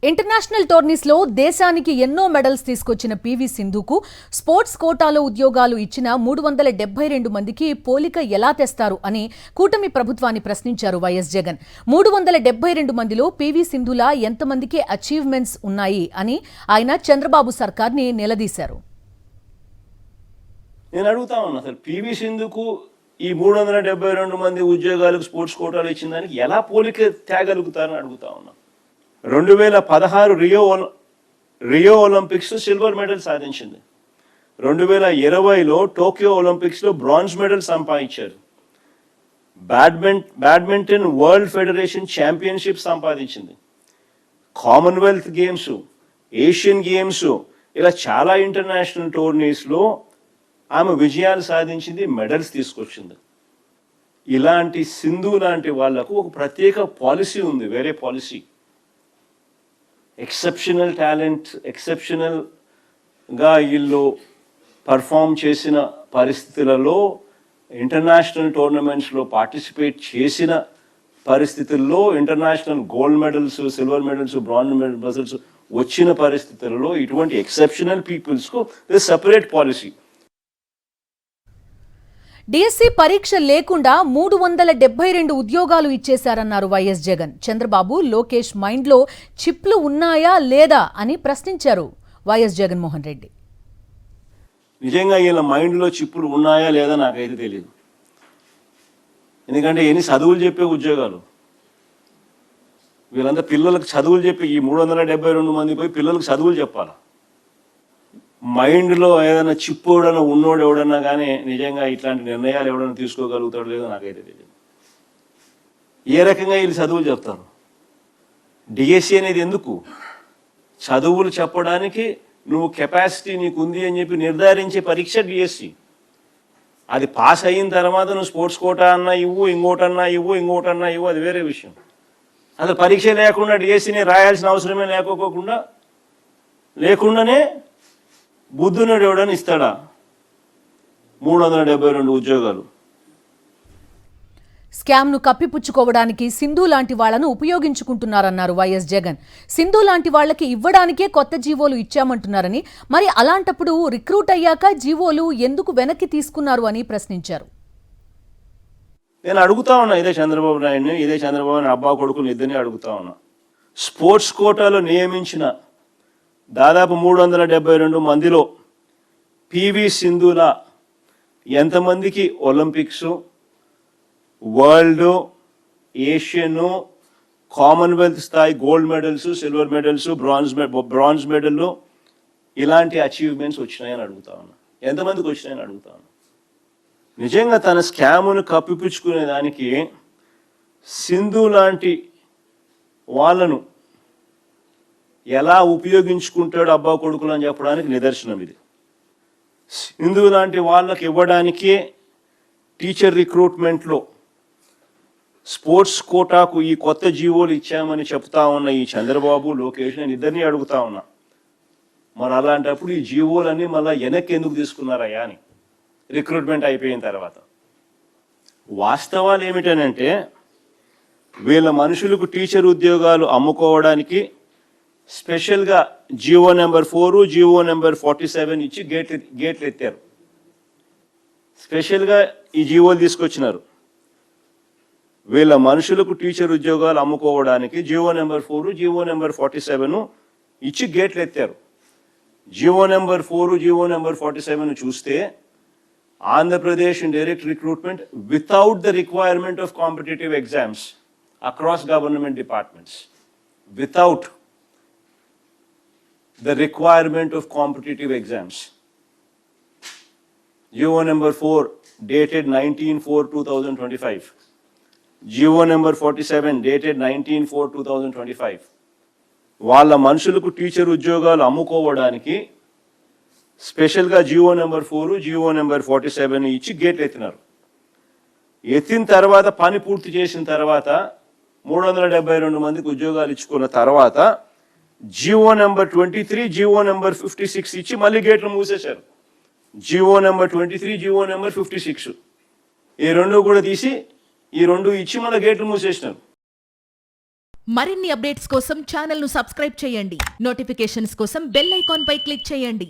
International టోర్నీస్లో దేశానికి ఎన్నో medals తీసుకొచ్చిన పీవీ సింధుకు స్పోర్ట్స్ కోటాలో ఉద్యోగాలు ఇచ్చిన 372 మందికి పోలిక ఎలా తెస్తారు అని కూటమి ప్రభుత్వాన్ని ప్రశ్నించారు వైఎస్ జగన్. 372 మందిలో పీవీ సింధులా ఎంతమందికి అచీవ్మెంట్స్ ఉన్నాయి అని ఆయన చంద్రబాబు సర్కార్ని నిలదీశారు. నేను అడుగుతా ఉన్నా సార్, పీవీ సింధుకు ఈ 372 మంది ఉద్యోగాలకు స్పోర్ట్స్ కోటాలు ఇచ్చిన దానికి ఎలా పోలిక తేగలుగుతారని అడుగుతా ఉన్నా. 2016 రియో ఒలింపిక్స్ సిల్వర్ మెడల్ సాధించింది. 2020లో టోక్యో ఒలింపిక్స్లో బ్రాంజ్ మెడల్ సంపాదించారు. బ్యాడ్మింటన్ వరల్డ్ ఫెడరేషన్ ఛాంపియన్షిప్ సంపాదించింది. కామన్వెల్త్ గేమ్స్, ఏషియన్ గేమ్స్, ఇలా చాలా ఇంటర్నేషనల్ టోర్నీస్లో ఆమె విజయాలు సాధించింది, మెడల్స్ తీసుకొచ్చింది. ఇలాంటి సింధు లాంటి వాళ్లకు ఒక ప్రత్యేక పాలసీ ఉంది, వేరే పాలసీ. ఎక్సెప్షనల్ టాలెంట్, ఎక్సెప్షనల్గా వీళ్ళు పర్ఫామ్ చేసిన పరిస్థితులలో, ఇంటర్నేషనల్ టోర్నమెంట్స్లో పార్టిసిపేట్ చేసిన పరిస్థితుల్లో, international gold medals, silver medals, bronze medals వచ్చిన పరిస్థితులలో ఇటువంటి ఎక్సెప్షనల్ పీపుల్స్కు సెపరేట్ పాలసీ. డిఎస్సి పరీక్ష లేకుండా 372 ఉద్యోగాలు ఇచ్చేశారన్నారు వైఎస్ జగన్. చంద్రబాబు, లోకేష్ మైండ్లో చిప్లు ఉన్నాయా లేదా అని ప్రశ్నించారు వైఎస్ జగన్మోహన్ రెడ్డి. నిజంగా వీళ్ళ మైండ్లో చిప్పులు ఉన్నాయా లేదా నాకైతే తెలియదు. ఎందుకంటే ఎన్ని చదువులు చెప్పే ఉద్యోగాలు, వీళ్ళంతా పిల్లలకు చదువులు చెప్పి, ఈ 372 మంది పోయి పిల్లలకు చదువులు చెప్పాలి. మైండ్లో ఏదైనా చిప్పు ఎవడన్నా ఉన్నోడు ఎవడన్నా కానీ నిజంగా ఇట్లాంటి నిర్ణయాలు ఎవడన్నా తీసుకోగలుగుతాడు లేదో నాకైతే తెలియదు. ఏ రకంగా వీళ్ళు చదువులు చెప్తారు? డిఎస్సి అనేది ఎందుకు? చదువులు చెప్పడానికి నువ్వు కెపాసిటీ నీకు ఉంది అని చెప్పి నిర్ధారించే పరీక్ష డిఎస్సి. అది పాస్ అయిన తర్వాత నువ్వు స్పోర్ట్స్ కోటా అన్నా ఇవ్వు, ఇంకోటన్నా ఇవ్వు, అది వేరే విషయం. అసలు పరీక్ష లేకుండా డిఎస్సిని రాయాల్సిన అవసరమే లేకుండానే బుద్ధునుడు ఎవడని ఇస్తాడా 372 ఉద్యోగాలు? స్కామ్ ను కప్పిపుచ్చుకోవడానికి సింధు లాంటి వాళ్లను ఉపయోగించుకుంటున్నారన్నారు వైఎస్ జగన్. సింధు లాంటి వాళ్లకి ఇవ్వడానికే కొత్త జీవోలు ఇచ్చామంటున్నారని, మరి అలాంటప్పుడు రిక్రూట్ అయ్యాక జీవోలు ఎందుకు వెనక్కి తీసుకున్నారు అని ప్రశ్నించారు. నేను అడుగుతా ఉన్నా, ఇదే చంద్రబాబు నాయుడు అబ్బా కొడుకులు ఇద్దరిని అడుగుతా ఉన్నా. స్పోర్ట్స్ కోటాలో నియమించిన దాదాపు 372 మందిలో పీవీ సింధులా ఎంతమందికి ఒలింపిక్స్, వరల్డ్, ఏషియన్, కామన్వెల్త్ స్థాయి gold medals, silver medals, bronze medal ఇలాంటి అచీవ్మెంట్స్ వచ్చినాయని అడుగుతా ఉన్నా. ఎంతమందికి వచ్చినాయని అడుగుతా ఉన్నా. నిజంగా తన స్కామును కప్పిపుచ్చుకునే దానికి సింధు లాంటి వాళ్ళను ఎలా ఉపయోగించుకుంటాడు అబ్బా కొడుకులు అని చెప్పడానికి నిదర్శనం ఇది. సింధు లాంటి వాళ్ళకి ఇవ్వడానికే టీచర్ రిక్రూట్మెంట్లో స్పోర్ట్స్ కోటాకు ఈ కొత్త జీవోలు ఇచ్చామని చెప్తా ఉన్న ఈ చంద్రబాబు, లోకేష్, నేను ఇద్దరిని అడుగుతా ఉన్నా, మరి అలాంటప్పుడు ఈ జీవోలన్నీ మళ్ళీ వెనక్కి ఎందుకు తీసుకున్నారయ్యా అని రిక్రూట్మెంట్ అయిపోయిన తర్వాత. వాస్తవాలు ఏమిటనంటే, వీళ్ళ మనుషులకు టీచర్ ఉద్యోగాలు అమ్ముకోవడానికి స్పెషల్గా జీవో నెంబర్ 4, జీవో నెంబర్ 47 ఇచ్చి గేట్లు ఎత్తారు. స్పెషల్గా ఈ జీవోలు తీసుకొచ్చినారు. వీళ్ళ మనుషులకు టీచర్ ఉద్యోగాలు అమ్ముకోవడానికి జీవో నెంబర్ 4, జీవో నెంబర్ 47 ఇచ్చి గేట్లు ఎత్తారు. జీవో నెంబర్ 4, జీవో నెంబర్ 47 చూస్తే Andhra Pradesh direct recruitment without the requirement of competitive exams across government departments, without the requirement of competitive exams. GO number 4 dated 19/4/2025. GO number 47 dated 19/4/2025. వాళ్ళ మనుషులకు teacher ఉద్యోగాలు అమ్ముకోవడానికి స్పెషల్గా GO number 4, GO number 47 ఇచ్చి గేట్లు ఎత్తినారు. ఎత్తిన తర్వాత పని పూర్తి చేసిన తర్వాత 372 మందికి ఉద్యోగాలు ఇచ్చుకున్న తర్వాత జీవో నెంబర్ 23, జీవో నెంబర్ 56 ఇచ్చి మళ్ళీ గేట్లు మూసేశారు. జీవో నెంబర్ 23, జీవో నెంబర్ 56 ఈ రెండు కూడా తీసి ఈ రెండు ఇచ్చి మళ్ళీ గేట్లు మూసేసినారు. మరిన్ని అప్డేట్స్ కోసం ఛానల్ ను సబ్స్క్రైబ్ చేయండి. నోటిఫికేషన్స్ కోసం బెల్ ఐకాన్ పై క్లిక్ చేయండి.